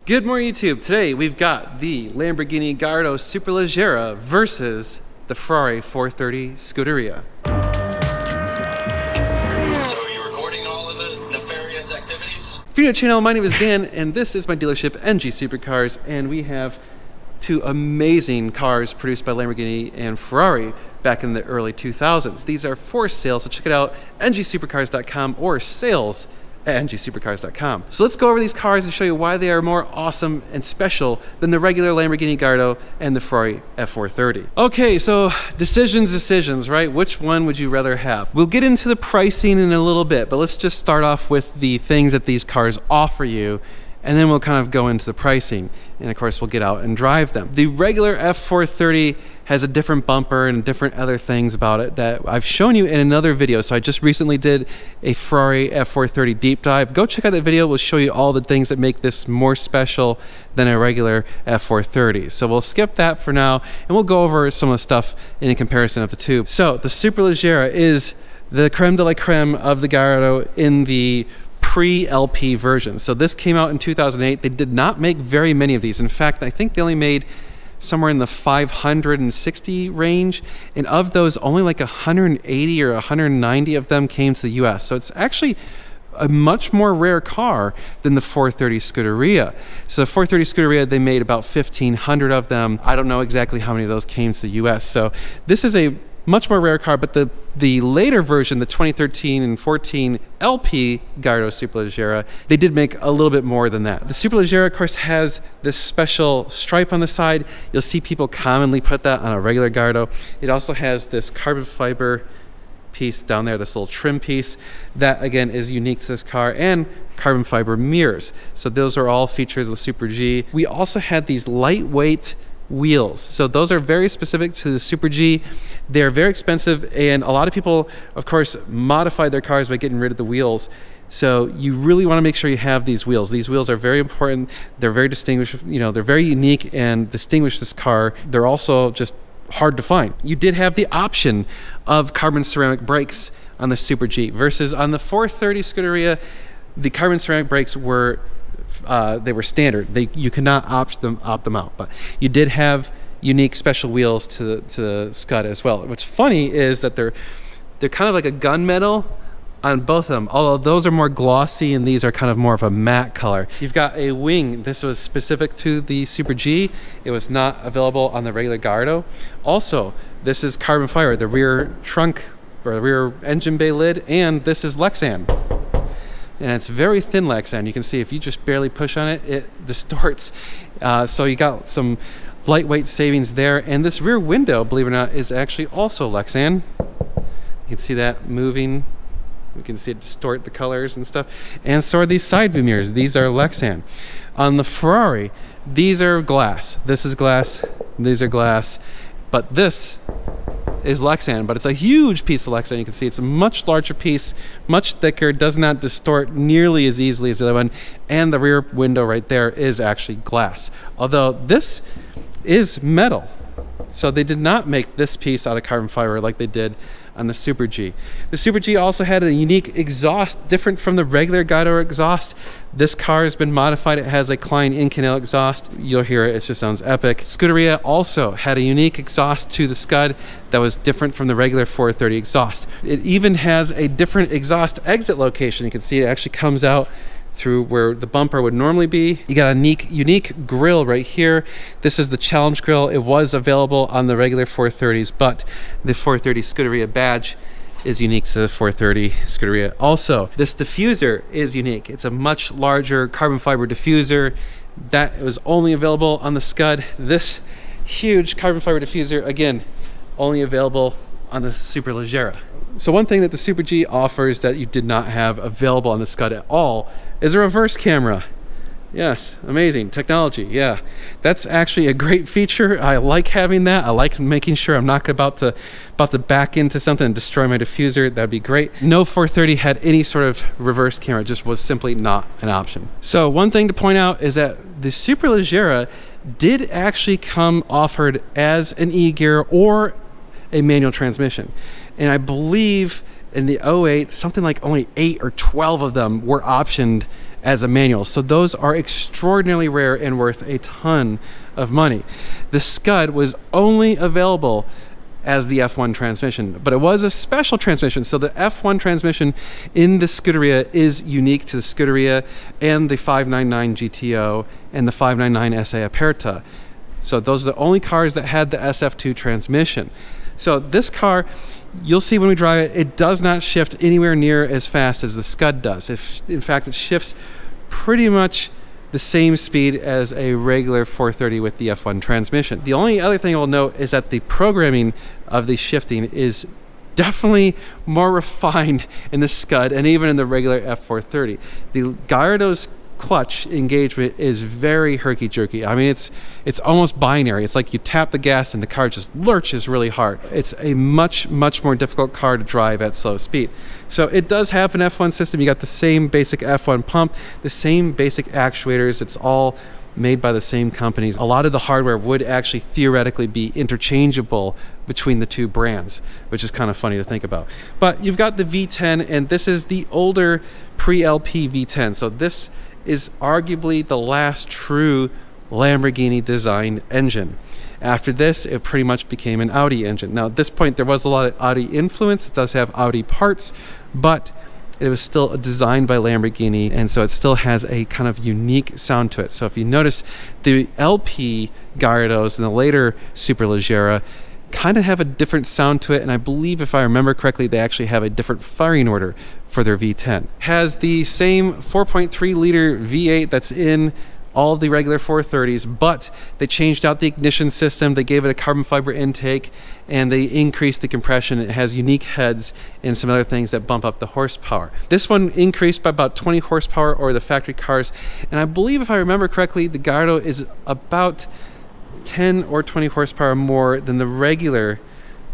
Good morning, YouTube. Today we've got the Lamborghini Gallardo Superleggera versus the Ferrari 430 Scuderia. So are you recording all of the nefarious activities? If you're new to the channel, my name is Dan, and this is my dealership, NG Supercars, and we have two amazing cars produced by Lamborghini and Ferrari back in the early 2000s. These are for sale, so check it out, ngsupercars.com or sales at ngsupercars.com. So let's go over these cars and show you why they are more awesome and special than the regular Lamborghini Gallardo and the Ferrari F430. Okay, so decisions, right? Which one would you rather have? We'll get into the pricing in a little bit, but let's just start off with the things that these cars offer you, and then we'll kind of go into the pricing. And of course, we'll get out and drive them. The regular F430 has a different bumper and different other things about it that I've shown you in another video. So I just recently did a Ferrari F430 deep dive. Go check out that video. We'll show you all the things that make this more special than a regular F430. So we'll skip that for now, and we'll go over some of the stuff in a comparison of the two. So the Superleggera is the creme de la creme of the Gallardo in the pre-LP version. So this came out in 2008. They did not make very many of these. In fact, I think they only made somewhere in the 560 range, and of those, only like 180 or 190 of them came to the US. So it's actually a much more rare car than the 430 Scuderia. So the 430 Scuderia, they made about 1,500 of them. I don't know exactly how many of those came to the US. So this is a much more rare car, but the later version, the 2013 and 14 LP Gallardo Superleggera, they did make a little bit more than that. The Superleggera, of course, has this special stripe on the side. You'll see people commonly put that on a regular Gallardo. It also has this carbon fiber piece down there, this little trim piece that again is unique to this car, and carbon fiber mirrors. So those are all features of the Super G. We also had these lightweight wheels. So those are very specific to the Super G. They're very expensive, and a lot of people, of course, modify their cars by getting rid of the wheels. So you really want to make sure you have these wheels. These wheels are very important. They're very distinguished, they're very unique and distinguish this car. They're also just hard to find. You did have the option of carbon ceramic brakes on the Super G versus on the 430 Scuderia. The carbon ceramic brakes were they were standard. You could not opt them out, but you did have unique special wheels to the Scud as well. What's funny is that they're kind of like a gunmetal on both of them, although those are more glossy and these are kind of more of a matte color. You've got a wing. This was specific to the Super G. It was not available on the regular Gallardo. Also, this is carbon fiber, the rear trunk or the rear engine bay lid, and this is Lexan. And it's very thin Lexan. You can see if you just barely push on it, it distorts. So you got some lightweight savings there. And this rear window, believe it or not, is actually also Lexan. You can see that moving. You can see it distort the colors and stuff. And so are these side view mirrors. These are Lexan. On the Ferrari, these are glass. This is glass. These are glass. But this is Lexan, but it's a huge piece of Lexan. You can see it's a much larger piece, much thicker, does not distort nearly as easily as the other one, and the rear window right there is actually glass. Although this is metal, so they did not make this piece out of carbon fiber like they did on the Super G. The Super G also had a unique exhaust, different from the regular Gallardo exhaust. This car has been modified. It has a Klein in-canal exhaust. You'll hear it, it just sounds epic. Scuderia also had a unique exhaust to the Scud that was different from the regular 430 exhaust. It even has a different exhaust exit location. You can see it actually comes out through where the bumper would normally be. You got a unique grill right here. This is the Challenge grill. It was available on the regular 430s, but the 430 Scuderia badge is unique to the 430 Scuderia. Also, this diffuser is unique. It's a much larger carbon fiber diffuser that was only available on the Scud. This huge carbon fiber diffuser, again, only available on the Superleggera. So one thing that the Super G offers that you did not have available on the Scud at all is a reverse camera. Yes, amazing technology. Yeah, that's actually a great feature. I like having that. I like making sure I'm not about to back into something and destroy my diffuser. That'd be great. No 430 had any sort of reverse camera. It just was simply not an option. So one thing to point out is that the Superleggera did actually come offered as an e-gear or a manual transmission. And I believe in the 08, something like only 8 or 12 of them were optioned as a manual. So those are extraordinarily rare and worth a ton of money. The Scud was only available as the F1 transmission, but it was a special transmission. So the F1 transmission in the Scuderia is unique to the Scuderia and the 599 GTO and the 599 SA Aperta. So those are the only cars that had the SF2 transmission. So this car, you'll see when we drive it, it does not shift anywhere near as fast as the Scud does. In fact, it shifts pretty much the same speed as a regular 430 with the F1 transmission. The only other thing I will note is that the programming of the shifting is definitely more refined in the Scud and even in the regular F430. The Gallardo's clutch engagement is very herky-jerky. I mean, it's almost binary. It's like you tap the gas and the car just lurches really hard. It's a much more difficult car to drive at slow speed. So it does have an F1 system. You got the same basic F1 pump, the same basic actuators. It's all made by the same companies. A lot of the hardware would actually theoretically be interchangeable between the two brands, which is kind of funny to think about. But you've got the V10, and this is the older pre-LP V10. So this is arguably the last true Lamborghini designed engine. After this, it pretty much became an Audi engine. Now, at this point, there was a lot of Audi influence. It does have Audi parts, but it was still designed by Lamborghini, and so it still has a kind of unique sound to it. So if you notice, the LP Gallardos and the later Superleggera kind of have a different sound to it, and I believe, if I remember correctly, they actually have a different firing order for their V10. Has the same 4.3 liter V8 that's in all the regular 430s, but they changed out the ignition system, they gave it a carbon fiber intake, and they increased the compression. It has unique heads and some other things that bump up the horsepower. This one increased by about 20 horsepower over the factory cars, and I believe, if I remember correctly, the Gallardo is about 10 or 20 horsepower more than the regular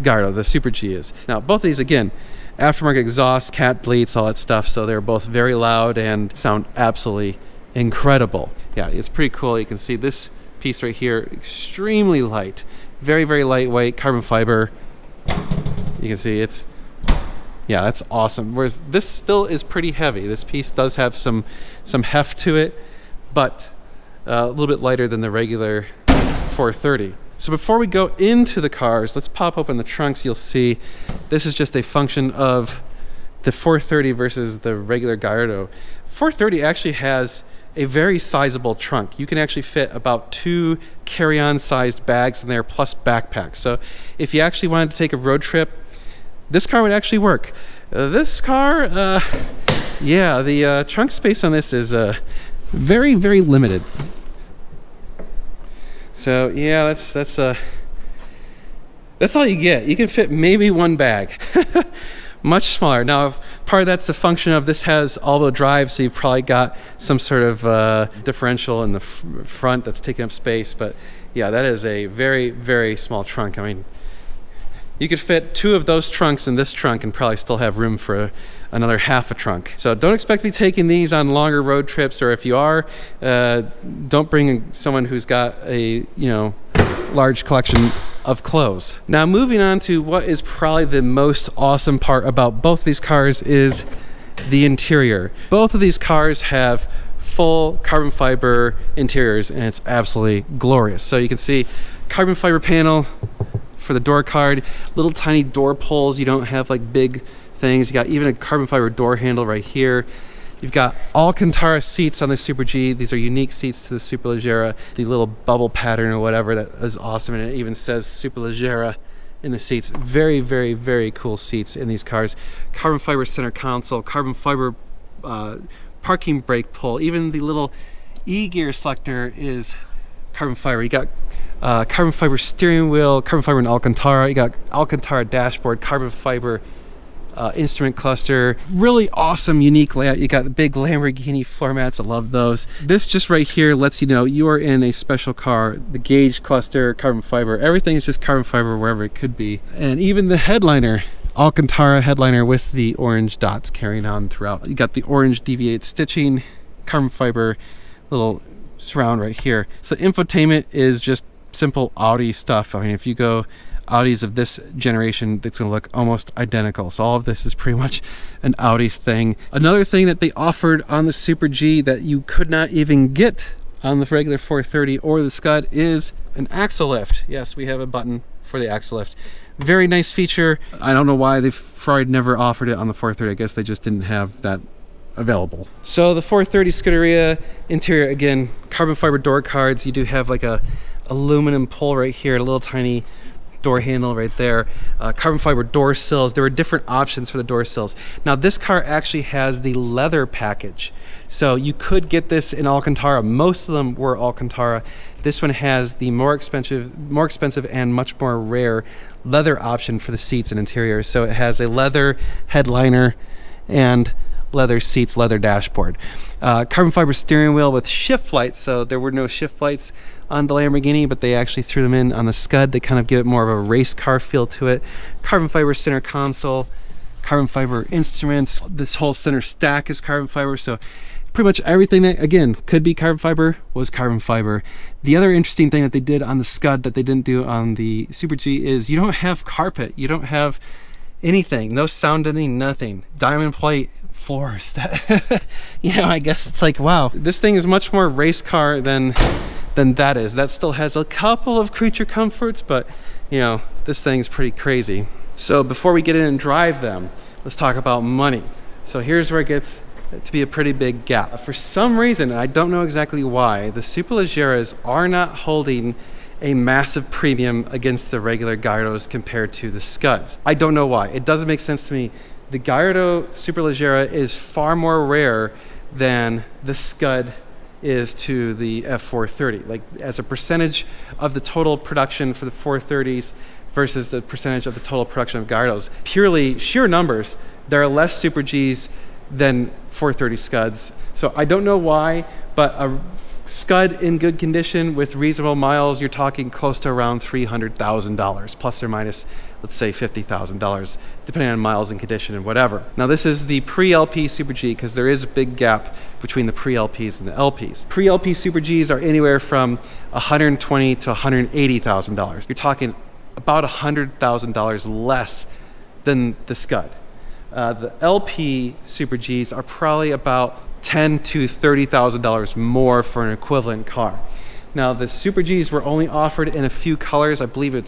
Gallardo, the Super G, is. Now, both of these, again, aftermarket exhaust, cat bleats, all that stuff, so they're both very loud and sound absolutely incredible. Yeah, it's pretty cool. You can see this piece right here, extremely light, very lightweight, carbon fiber. You can see it's, yeah, that's awesome. Whereas this still is pretty heavy. This piece does have some heft to it, but a little bit lighter than the regular 430. So before we go into the cars, let's pop open the trunks. You'll see this is just a function of the 430 versus the regular Gallardo. 430 actually has a very sizable trunk. You can actually fit about 2 carry-on sized bags in there plus backpacks. So if you actually wanted to take a road trip, this car would actually work. This car, yeah, the trunk space on this is very limited. So yeah, that's all you get. You can fit maybe 1 bag. Much smaller. Now, if part of that's the function of this has all-wheel drive, so you've probably got some sort of differential in the front that's taking up space. But yeah, that is a very small trunk. I mean, you could fit 2 of those trunks in this trunk and probably still have room for another half a trunk. So don't expect to be taking these on longer road trips, or if you are, don't bring someone who's got a, large collection of clothes. Now, moving on to what is probably the most awesome part about both these cars is the interior. Both of these cars have full carbon fiber interiors, and it's absolutely glorious. So you can see carbon fiber panel for the door card, little tiny door pulls. You don't have like big things. You got even a carbon fiber door handle right here. You've got Alcantara seats on the Super G. These are unique seats to the Superleggera. The little bubble pattern or whatever, that is awesome, and it even says Superleggera in the seats. Very cool seats in these cars. Carbon fiber center console, carbon fiber parking brake pull. Even the little E-gear selector is carbon fiber. You got carbon fiber steering wheel, carbon fiber and Alcantara. You got Alcantara dashboard, carbon fiber instrument cluster. Really awesome, unique layout. You got the big Lamborghini floor mats. I love those. This just right here lets you know you are in a special car. The gauge cluster, carbon fiber, everything is just carbon fiber wherever it could be. And even the headliner, Alcantara headliner with the orange dots carrying on throughout. You got the orange deviated stitching, carbon fiber, little surround right here. So infotainment is just simple Audi stuff. I mean, if you go Audis of this generation that's going to look almost identical. So all of this is pretty much an Audi thing. Another thing that they offered on the Super G that you could not even get on the regular 430 or the Scud is an axle lift. Yes, we have a button for the axle lift. Very nice feature. I don't know why Ferrari never offered it on the 430. I guess they just didn't have that available. So the 430 Scuderia interior, again, carbon fiber door cards. You do have like a aluminum pull right here, a little tiny door handle right there. Carbon fiber door sills. There were different options for the door sills. Now this car actually has the leather package, so you could get this in Alcantara. Most of them were Alcantara. This one has the more expensive and much more rare leather option for the seats and interior. So it has a leather headliner and leather seats, leather dashboard. Carbon fiber steering wheel with shift lights. So there were no shift lights on the Lamborghini, but they actually threw them in on the Scud. They kind of give it more of a race car feel to it. Carbon fiber center console, carbon fiber instruments. This whole center stack is carbon fiber. So pretty much everything that, again, could be carbon fiber was carbon fiber. The other interesting thing that they did on the Scud that they didn't do on the Super G is you don't have carpet. You don't have anything. No sound deadening, nothing. Diamond plate floors. That, you know, I guess it's like, wow. This thing is much more race car than that is. That still has a couple of creature comforts, but, you know, this thing's pretty crazy. So before we get in and drive them, let's talk about money. So here's where it gets to be a pretty big gap. For some reason, and I don't know exactly why, the Superleggeras are not holding a massive premium against the regular Gallardos compared to the Scuds. I don't know why. It doesn't make sense to me. The Gallardo Superleggera is far more rare than the Scud is to the F430. Like, as a percentage of the total production for the 430s versus the percentage of the total production of Gallardos. Purely sheer numbers, there are less Super Gs than 430 Scuds. So I don't know why, but a Scud in good condition with reasonable miles, you're talking close to around $300,000, plus or minus, let's say $50,000, depending on miles and condition and whatever. Now this is the pre-LP Super G, because there is a big gap between the pre-LPs and the LPs. Pre-LP Super Gs are anywhere from $120,000 to $180,000. You're talking about $100,000 less than the Scud. The LP Super Gs are probably about $10,000 to $30,000 more for an equivalent car. Now the Super Gs were only offered in a few colors. I believe I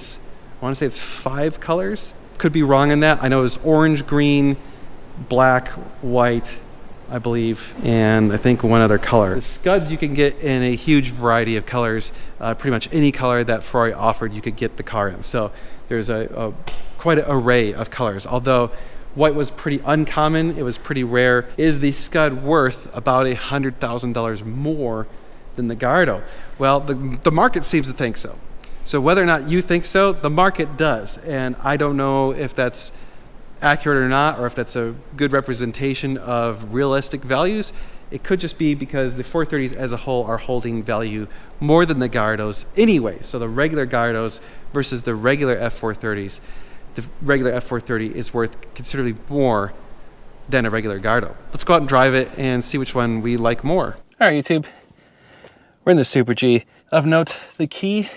want to say it's 5 colors. Could be wrong in that. I know it was orange, green, black, white, I believe, and I think one other color. The Scuds you can get in a huge variety of colors. Pretty much any color that Ferrari offered you could get the car in. So there's quite an array of colors. Although white was pretty uncommon, it was pretty rare. Is the Scud worth about $100,000 more than the Gallardo? Well, the market seems to think so. So whether or not you think so, the market does. And I don't know if that's accurate or not, or if that's a good representation of realistic values. It could just be because the 430s as a whole are holding value more than the Gallardos anyway. So the regular Gallardos versus the regular F430s, the regular F430 is worth considerably more than a regular Gallardo. Let's go out and drive it and see which one we like more. All right, YouTube, we're in the Super G. Of note, the key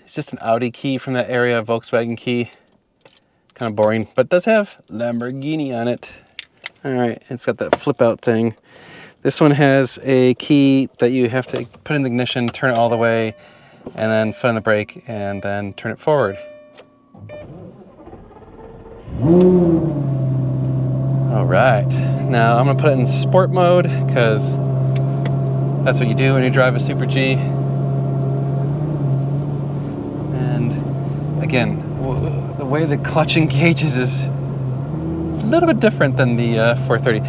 is just an Audi key from that area, Volkswagen key. Kind of boring, but it does have Lamborghini on it. All right, it's got that flip out thing. This one has a key that you have to put in the ignition, turn it all the way, and then foot on the brake, and then turn it forward. All right, now I'm gonna put it in sport mode because that's what you do when you drive a Super G. And again, the way the clutch engages is a little bit different than the 430.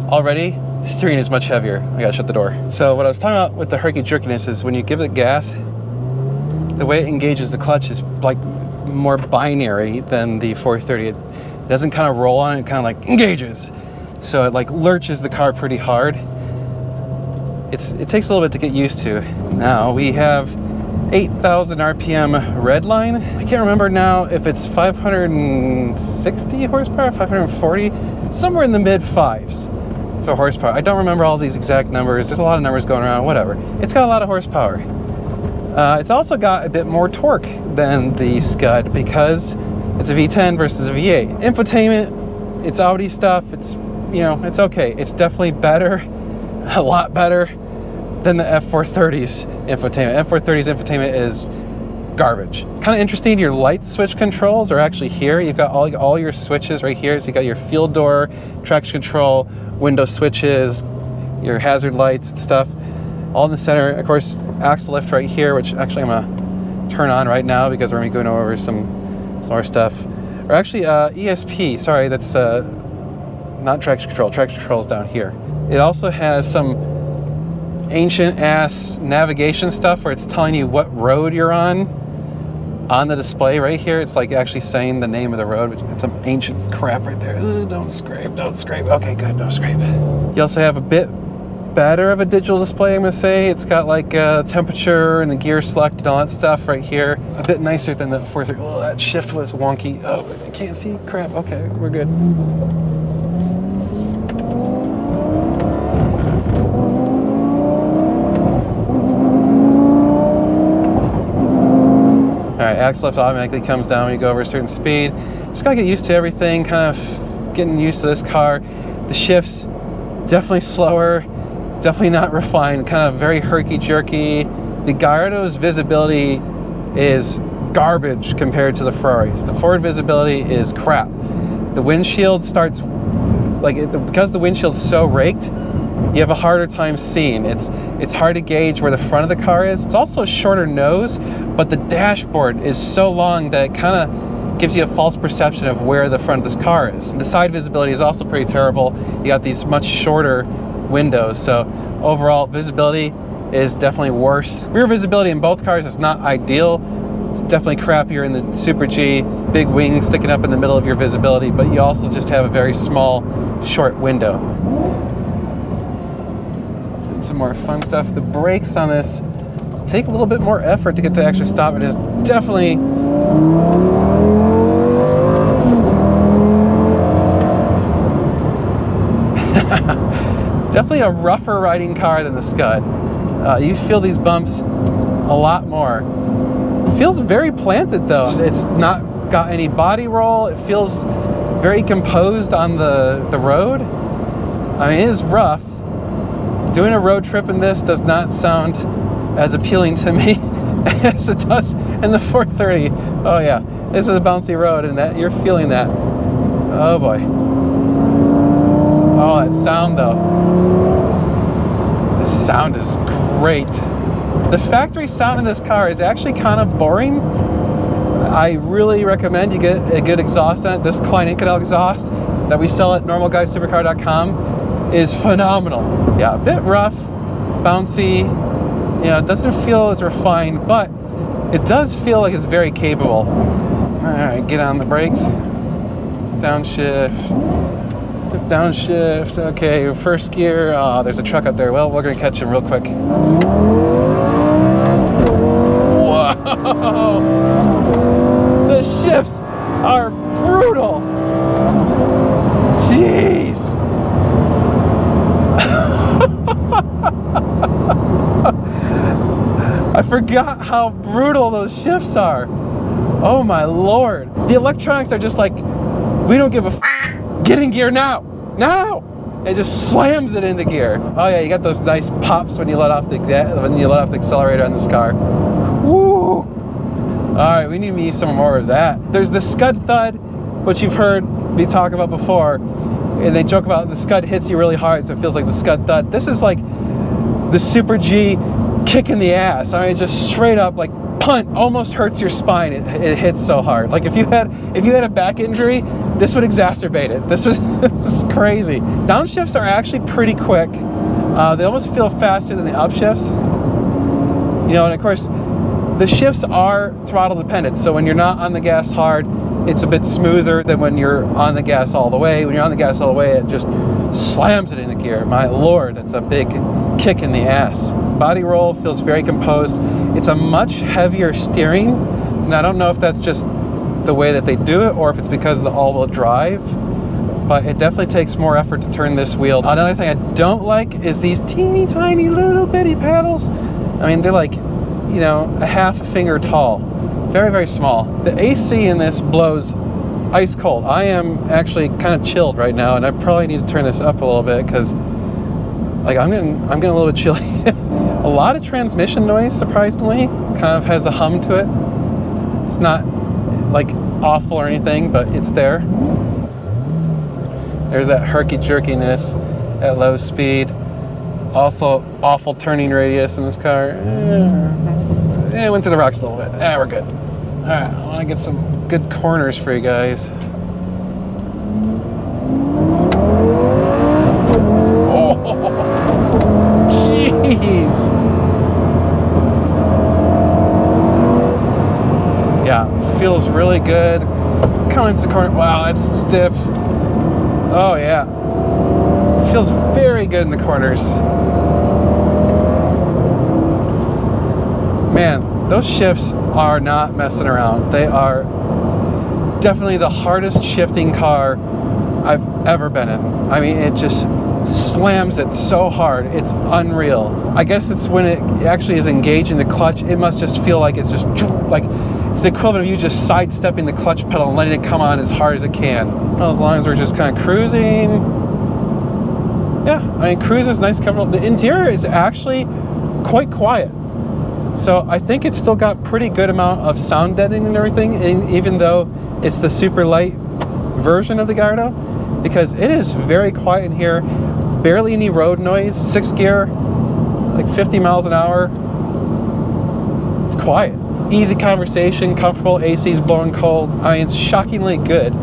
Already, the steering is much heavier. I gotta shut the door. So what I was talking about with the herky-jerkiness is when you give it gas, the way it engages the clutch is like more binary than the 430. It doesn't kind of roll on it, kind of like engages. So it like lurches the car pretty hard. It takes a little bit to get used to. Now we have 8,000 RPM red line. I can't remember now if it's 560 horsepower, 540, somewhere in the mid fives for horsepower. I don't remember all these exact numbers. There's a lot of numbers going around, whatever. It's got a lot of horsepower. It's also got a bit more torque than the Scud because it's a V10 versus a V8. Infotainment, it's Audi stuff. It's, you know, it's okay. It's definitely better, a lot better than the F430's infotainment. F430's infotainment is garbage. Kind of interesting, your light switch controls are actually here. You've got all your switches right here. So you got your field door, traction control, window switches, your hazard lights and stuff, all in the center. Of course, axle lift right here, which actually I'm gonna turn on right now because we're gonna be going over some more stuff. Or actually, ESP, sorry, that's not traction control. Traction control is down here. It also has some ancient ass navigation stuff where it's telling you what road you're on the display right here. It's like actually saying the name of the road, which it's some ancient crap right there. Don't scrape, don't scrape. Okay, good, don't scrape. You also have a bit better of a digital display, I'm gonna say. It's got like temperature and the gear select and all that stuff right here. A bit nicer than the 430. Oh, that shift was wonky. Oh, I can't see, crap. Okay, we're good. Alright, axle lift automatically comes down when you go over a certain speed. Just gotta get used to everything, kind of getting used to this car. The shifts, definitely slower, definitely not refined, kind of very herky-jerky. The Gallardo's visibility is garbage compared to the Ferraris. The forward visibility is crap. The windshield starts, because the windshield's so raked, you have a harder time seeing. It's hard to gauge where the front of the car is. It's also a shorter nose, but the dashboard is so long that it kind of gives you a false perception of where the front of this car is. The side visibility is also pretty terrible. You got these much shorter windows, so overall visibility is definitely worse. Rear visibility in both cars is not ideal. It's definitely crappier in the Super G, big wings sticking up in the middle of your visibility, but you also just have a very small, short window. And some more fun stuff. The brakes on this take a little bit more effort to get to actually stop. It is definitely definitely a rougher riding car than the Scud. You feel these bumps a lot more. It feels very planted though. It's not got any body roll. It feels very composed on the road. I mean, it is rough. Doing a road trip in this does not sound as appealing to me as it does in the 430. Oh yeah, this is a bouncy road and that you're feeling that. Oh boy. Oh, that sound though. The sound is great. The factory sound in this car is actually kind of boring. I really recommend you get a good exhaust on it. This Klein Incadel exhaust that we sell at normalguysupercar.com is phenomenal. Yeah, a bit rough, bouncy, you know, it doesn't feel as refined, but it does feel like it's very capable. Alright, get on the brakes. Downshift. Downshift. Okay, first gear. Oh, there's a truck up there. Well, we're gonna catch him real quick. Whoa! The shifts are brutal. Jeez. I forgot how brutal those shifts are. Oh my lord. The electronics are just like, we don't give a f. Get in gear now. Now. It just slams it into gear. Oh yeah, you got those nice pops when you let off the accelerator on this car. Woo. All right, we need to use some more of that. There's the Scud thud, which you've heard me talk about before. And they joke about the Scud hits you really hard, so it feels like the Scud thud. This is like the Super G kick in the ass. I mean, just straight up like punt, almost hurts your spine. It hits so hard. Like if you had a back injury, this would exacerbate it. This is crazy. Downshifts are actually pretty quick. They almost feel faster than the upshifts. You know, and of course, the shifts are throttle dependent. So when you're not on the gas hard, it's a bit smoother than when you're on the gas all the way. When you're on the gas all the way, it just slams it into gear. My lord, that's a big kick in the ass. Body roll feels very composed. It's a much heavier steering, and I don't know if that's just the way that they do it or if it's because of the all-wheel drive, but it definitely takes more effort to turn this wheel. Another thing I don't like is these teeny tiny little bitty paddles. I mean, they're like you know, a half a finger tall. Very, very small. The AC in this blows ice cold. I am actually kind of chilled right now, and I probably need to turn this up a little bit because, like, I'm getting a little bit chilly. A lot of transmission noise, surprisingly. Kind of has a hum to it. It's not like awful or anything, but it's there. There's that herky-jerkiness at low speed. Also, awful turning radius in this car. Yeah, went through the rocks a little bit. Yeah, we're good. All right, I want to get some good corners for you guys. Oh, jeez. Yeah, feels really good. Coming into the corner. Wow, it's stiff. Oh, yeah. Feels very good in the corners. Man, those shifts are not messing around. They are definitely the hardest shifting car I've ever been in. I mean, it just slams it so hard. It's unreal. I guess it's when it actually is engaging the clutch, it must just feel like it's just like it's the equivalent of you just sidestepping the clutch pedal and letting it come on as hard as it can. Well, as long as we're just kind of cruising. Yeah, I mean, cruise is nice, comfortable. The interior is actually quite quiet. So I think it's still got pretty good amount of sound deadening and everything, and even though it's the super light version of the Gallardo, because it is very quiet in here. Barely any road noise. 6th gear, like 50 miles an hour. It's quiet. Easy conversation, comfortable, AC's blowing cold. I mean, it's shockingly good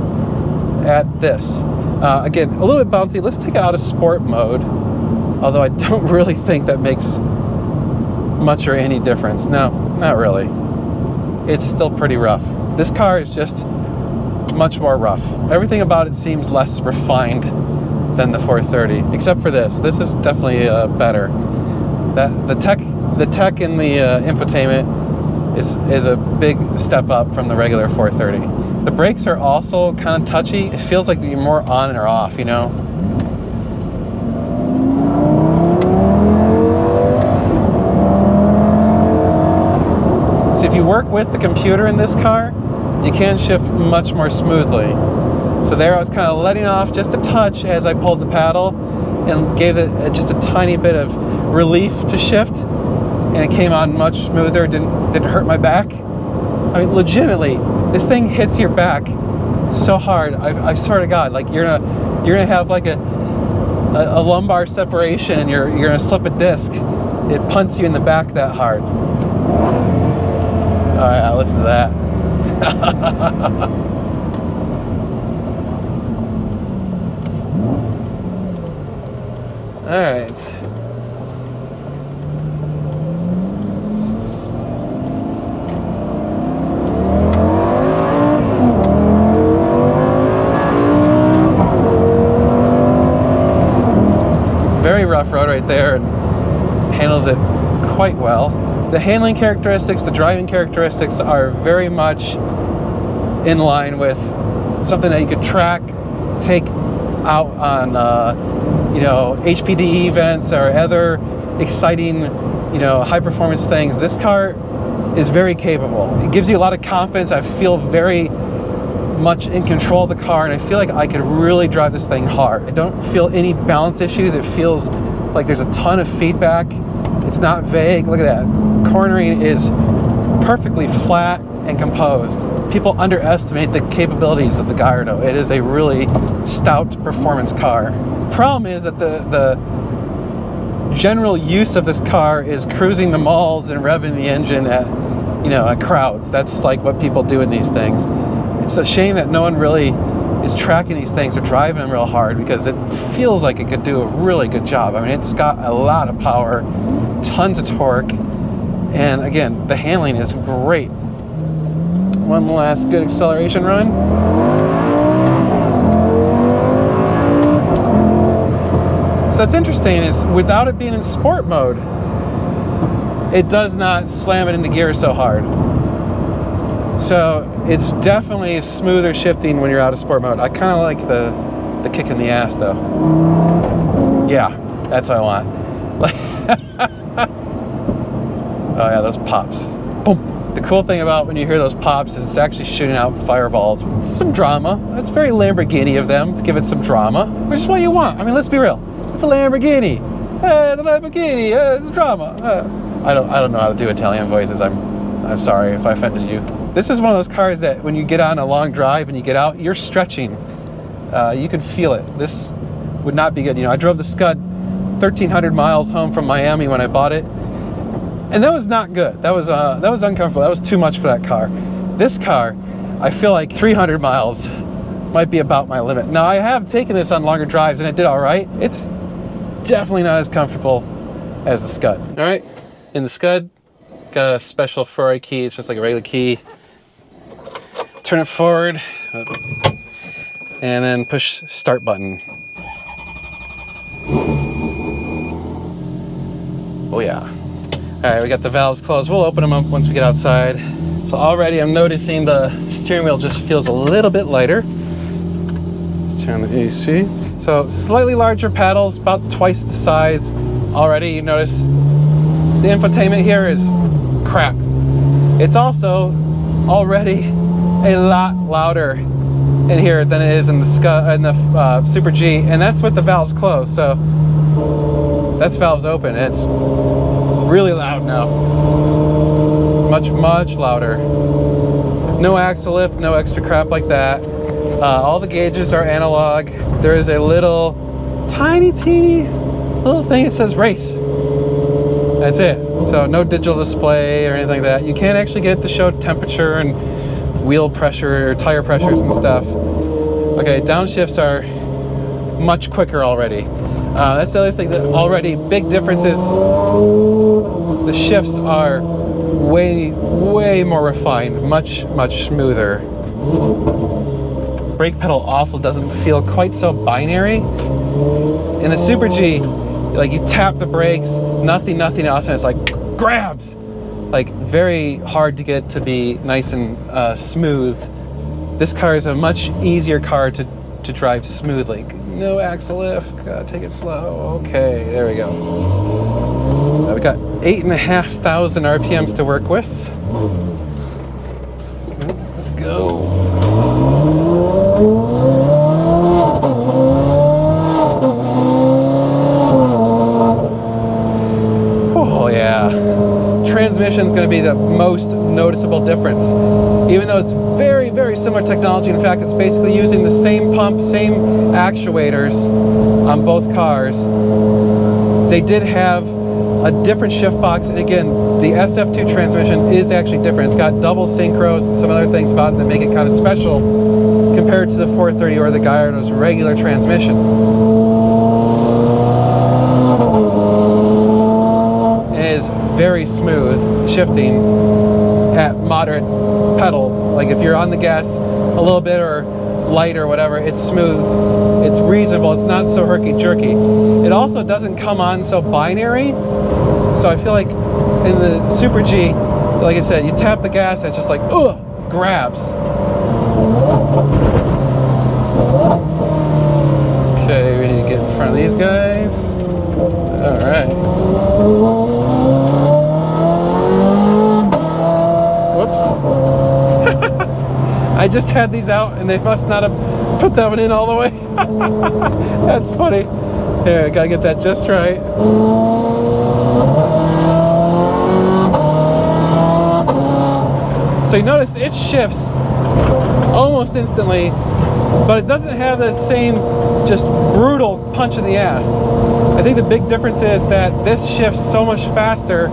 at this. Again, a little bit bouncy. Let's take it out of sport mode. Although I don't really think that makes much or any difference. No, not really. It's still pretty rough. This car is just much more rough. Everything about it seems less refined than the 430, except for this. This is definitely better. The tech in the infotainment is a big step up from the regular 430. The brakes are also kind of touchy. It feels like you're more on or off, you know? So if you work with the computer in this car, you can shift much more smoothly. So there I was kind of letting off just a touch as I pulled the paddle and gave it just a tiny bit of relief to shift, and it came on much smoother, didn't hurt my back. I mean, legitimately, this thing hits your back so hard. I swear to God, like you're gonna have like a lumbar separation, and you're gonna slip a disc. It punts you in the back that hard. All right, I'll listen to that. All right. Very rough road right there, and handles it quite well. The handling characteristics, the driving characteristics are very much in line with something that you could track, take out on you know, HPDE events or other exciting, you know, high performance things. This car is very capable. It gives you a lot of confidence. I feel very much in control of the car, and I feel like I could really drive this thing hard. I don't feel any balance issues. It feels like there's a ton of feedback. It's not vague. Look at that. Cornering is perfectly flat and composed. People underestimate the capabilities of the Gallardo. It is a really stout performance car. Problem is that the general use of this car is cruising the malls and revving the engine at, you know, at crowds. That's like what people do in these things. It's a shame that no one really is tracking these things or driving them real hard, because it feels like it could do a really good job. I mean, it's got a lot of power, tons of torque, and again, the handling is great. One last good acceleration run. So what's interesting is, without it being in sport mode, it does not slam it into gear so hard. So it's definitely smoother shifting when you're out of sport mode. I kind of like the kick in the ass though. Yeah, that's what I want. Oh yeah, those pops. Boom. The cool thing about when you hear those pops is it's actually shooting out fireballs. It's some drama. That's very Lamborghini of them to give it some drama, which is what you want. I mean, let's be real. It's a Lamborghini. Hey, the Lamborghini. It's drama. I don't know how to do Italian voices. I'm sorry if I offended you. This is one of those cars that when you get on a long drive and you get out, you're stretching. You can feel it. This would not be good. You know, I drove the Scud 1,300 miles home from Miami when I bought it. And that was not good. That was uncomfortable. That was too much for that car. This car, I feel like 300 miles might be about my limit. Now, I have taken this on longer drives and it did all right. It's definitely not as comfortable as the Scud. All right, in the Scud, got a special Ferrari key. It's just like a regular key. Turn it forward, and then push start button. Oh yeah. All right, we got the valves closed. We'll open them up once we get outside. So already I'm noticing the steering wheel just feels a little bit lighter. Let's turn the AC. So slightly larger paddles, about twice the size. Already you notice the infotainment here is crap. It's also already a lot louder in here than it is in the Super G, and that's with the valves closed. So that's valves open. It's really loud now. Much louder. No axle lift, no extra crap like that. All the gauges are analog. There is a little teeny little thing that says race. That's it. So no digital display or anything like that. You can't actually get it to show temperature and wheel pressure or tire pressures and stuff. Okay, downshifts are much quicker already. That's the other thing that already big difference is the shifts are way more refined, much smoother. Brake pedal also doesn't feel quite so binary. In the Super G, like you tap the brakes, nothing else, and it's like grabs. Like very hard to get to be nice and smooth. This car is a much easier car to drive smoothly. No axle lift, gotta take it slow. Okay, there we go. Now we got 8,500 RPMs to work with. Let's go. Oh yeah. Transmission's gonna be the most noticeable difference. Even though it's very similar technology. In fact, it's basically using the same pump, same actuators on both cars. They did have a different shift box, and again, the SF2 transmission is actually different. It's got double synchros and some other things about it that make it kind of special compared to the 430 or the Gallardo's regular transmission. It is very smooth shifting at moderate pedal. Like if you're on the gas a little bit or light or whatever, it's smooth, it's reasonable, it's not so herky-jerky. It also doesn't come on so binary, so I feel like in the Super G, like I said, you tap the gas, it's just like, ugh, grabs. Okay, we need to get in front of these guys. All right. I just had these out and they must not have put that one in all the way. That's funny. Here, I gotta get that just right. So you notice it shifts almost instantly, but it doesn't have that same just brutal punch in the ass. I think the big difference is that this shifts so much faster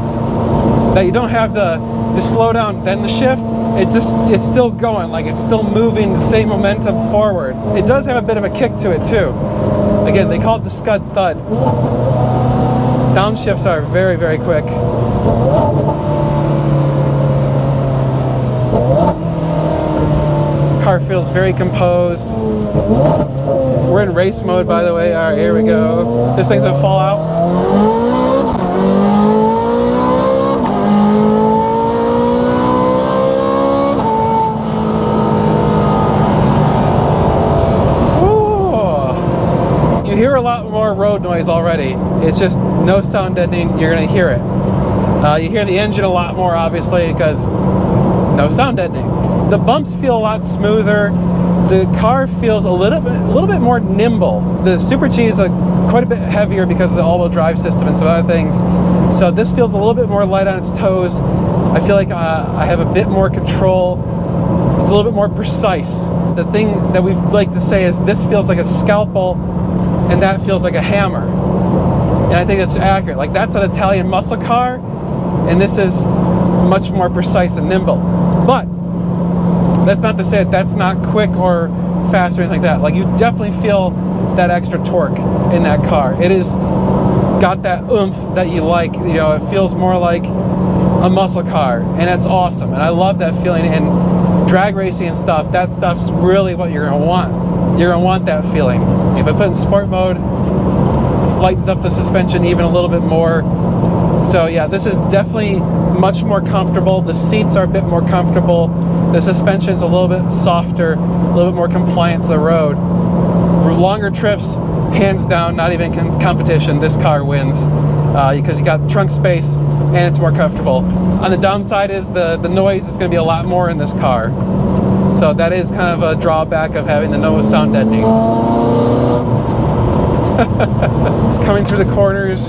that you don't have the slow down, then the shift. It's still going, like it's still moving the same momentum forward. It does have a bit of a kick to it too. Again, they call it the Scud thud. Downshifts are very quick. Car feels very composed. We're in race mode, by the way. All right, here we go. This thing's gonna fall out. Hear a lot more road noise already. It's just no sound deadening, you're gonna hear it. You hear the engine a lot more, obviously, because no sound deadening. The bumps feel a lot smoother. The car feels a little bit more nimble. The Super G is quite a bit heavier because of the all-wheel drive system and some other things. So this feels a little bit more light on its toes. I feel like I have a bit more control. It's a little bit more precise. The thing that we like to say is this feels like a scalpel and that feels like a hammer. And I think that's accurate. Like, that's an Italian muscle car, and this is much more precise and nimble. But that's not to say that that's not quick or fast or anything like that. Like, you definitely feel that extra torque in that car. It is got that oomph that you like. You know, it feels more like a muscle car, and that's awesome. And I love that feeling. And drag racing and stuff, that stuff's really what you're gonna want. You're gonna want that feeling. If I put in sport mode, lightens up the suspension even a little bit more. So yeah, this is definitely much more comfortable. The seats are a bit more comfortable. The suspension's a little bit softer, a little bit more compliant to the road. For longer trips, hands down, not even competition, this car wins because you got trunk space and it's more comfortable. On the downside is the noise is going to be a lot more in this car. So that is kind of a drawback of having the no sound deadening. Coming through the corners,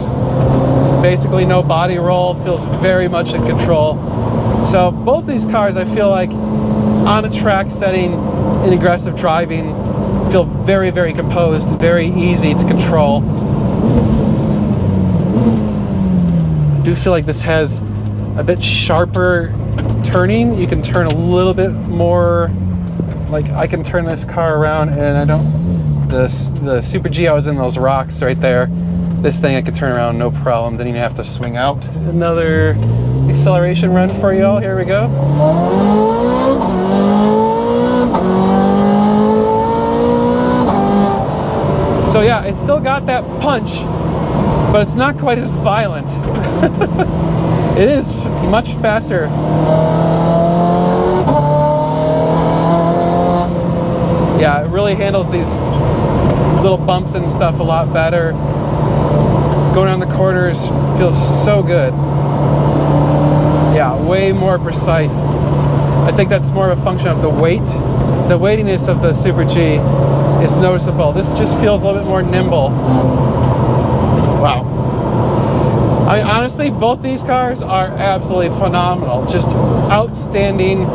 basically no body roll, feels very much in control. So both these cars, I feel like on a track setting in aggressive driving, feel very, very composed, very easy to control. I do feel like this has a bit sharper turning. You can turn a little bit more, like I can turn this car around and I don't, the Super G, I was in those rocks right there. This thing I could turn around no problem, didn't even have to swing out. Another acceleration run for you all, here we go. So yeah, it's still got that punch, but it's not quite as violent. It is much faster. Yeah, it really handles these little bumps and stuff a lot better. Going down the corners feels so good. Yeah, way more precise. I think that's more of a function of the weight. The weightiness of the Super G is noticeable. This just feels a little bit more nimble. Wow. I mean, honestly, both these cars are absolutely phenomenal. Just outstanding,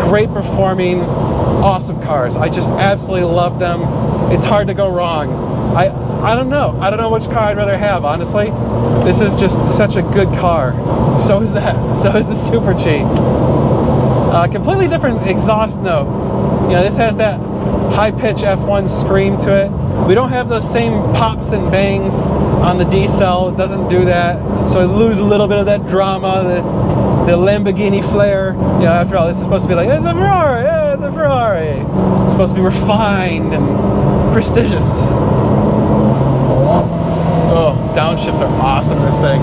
great performing, awesome cars. I just absolutely love them. It's hard to go wrong. I don't know. I don't know which car I'd rather have, honestly. This is just such a good car. So is that. So is the Super G. Completely different exhaust note. You know, this has that high-pitch F1 scream to it. We don't have those same pops and bangs on the D-Cell. It doesn't do that. So I lose a little bit of that drama, the Lamborghini flair. You know, after all, this is supposed to be like, it's a Ferrari, yeah, it's a Ferrari. It's supposed to be refined and prestigious. Oh, downshifts are awesome in this thing.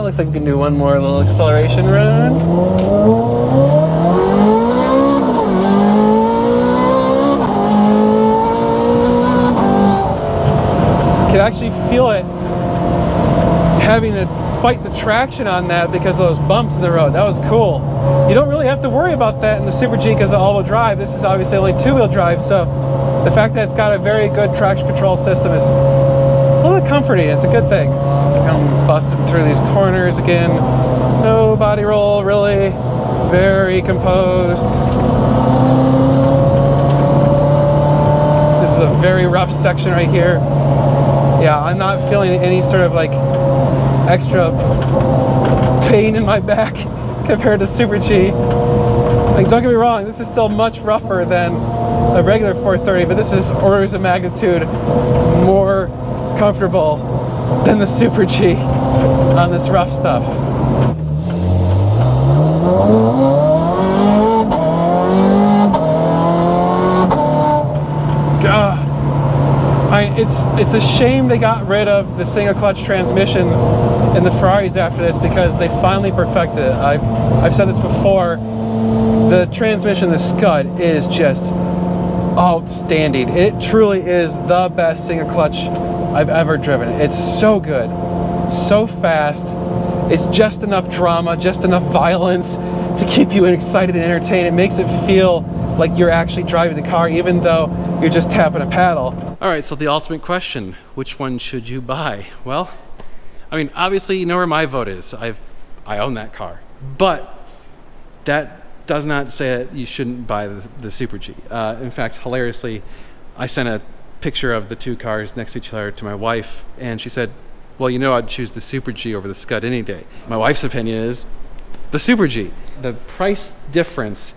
Looks like we can do one more little acceleration run. You can actually feel it having to fight the traction on that because of those bumps in the road. That was cool. You don't really have to worry about that in the Super G because of all-wheel drive. This is obviously only two-wheel drive, so the fact that it's got a very good traction control system is a little bit comforting. It's a good thing. I'm busting through these corners again. No body roll, really. Very composed. This is a very rough section right here. Yeah, I'm not feeling any sort of like extra pain in my back compared to Super G. Like, don't get me wrong, this is still much rougher than a regular 430, but this is orders of magnitude more comfortable than the Super G on this rough stuff. God. It's a shame they got rid of the single clutch transmissions in the Ferraris after this because they finally perfected it. I've said this before. The transmission, the Scud, is just outstanding. It truly is the best single clutch I've ever driven. It's so good, so fast. It's just enough drama, just enough violence to keep you excited and entertained. It makes it feel like you're actually driving the car, even though you're just tapping a paddle. All right, so the ultimate question, which one should you buy? Well, I mean, obviously you know where my vote is. I own that car, but that does not say that you shouldn't buy the Super G. In fact, hilariously, I sent a picture of the two cars next to each other to my wife, and she said, well, you know, I'd choose the Super G over the Scud any day. My wife's opinion is the Super G. The price difference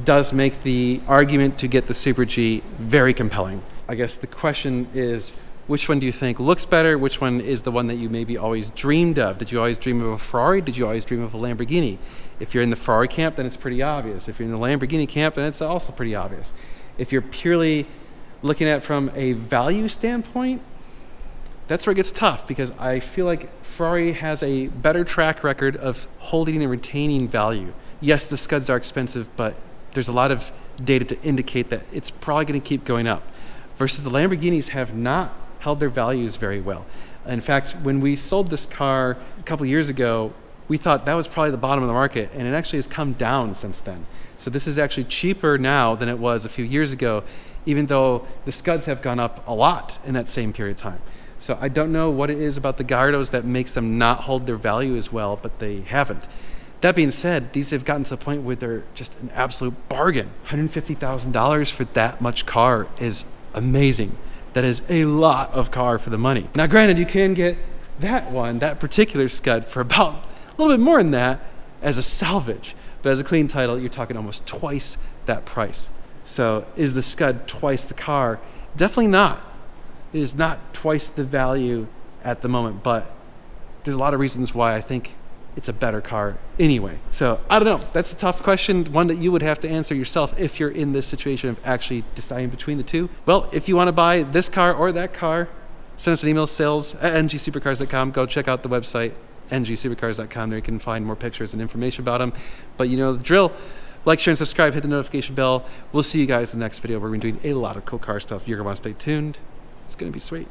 does make the argument to get the Super G very compelling. I guess the question is, which one do you think looks better? Which one is the one that you maybe always dreamed of? Did you always dream of a Ferrari? Did you always dream of a Lamborghini? If you're in the Ferrari camp, then it's pretty obvious. If you're in the Lamborghini camp, then it's also pretty obvious. If you're purely looking at it from a value standpoint, that's where it gets tough, because I feel like Ferrari has a better track record of holding and retaining value. Yes, the Scuds are expensive, but there's a lot of data to indicate that it's probably going to keep going up. Versus the Lamborghinis have not held their values very well. In fact, when we sold this car a couple years ago, we thought that was probably the bottom of the market, and it actually has come down since then. So this is actually cheaper now than it was a few years ago, even though the Scuds have gone up a lot in that same period of time. So I don't know what it is about the Gallardos that makes them not hold their value as well, but they haven't. That being said, these have gotten to the point where they're just an absolute bargain. $150,000 for that much car is amazing. That is a lot of car for the money. Now granted, you can get that particular Scud for about a little bit more than that as a salvage. But as a clean title, you're talking almost twice that price. So is the Scud twice the car? Definitely not. It is not twice the value at the moment, but there's a lot of reasons why I think it's a better car anyway. So I don't know. That's a tough question, one that you would have to answer yourself if you're in this situation of actually deciding between the two. Well, if you want to buy this car or that car, send us an email, sales@ngsupercars.com. Go check out the website, ngsupercars.com. There you can find more pictures and information about them. But you know the drill. Like, share, and subscribe. Hit the notification bell. We'll see you guys in the next video where we're doing a lot of cool car stuff. You're going to want to stay tuned. It's going to be sweet.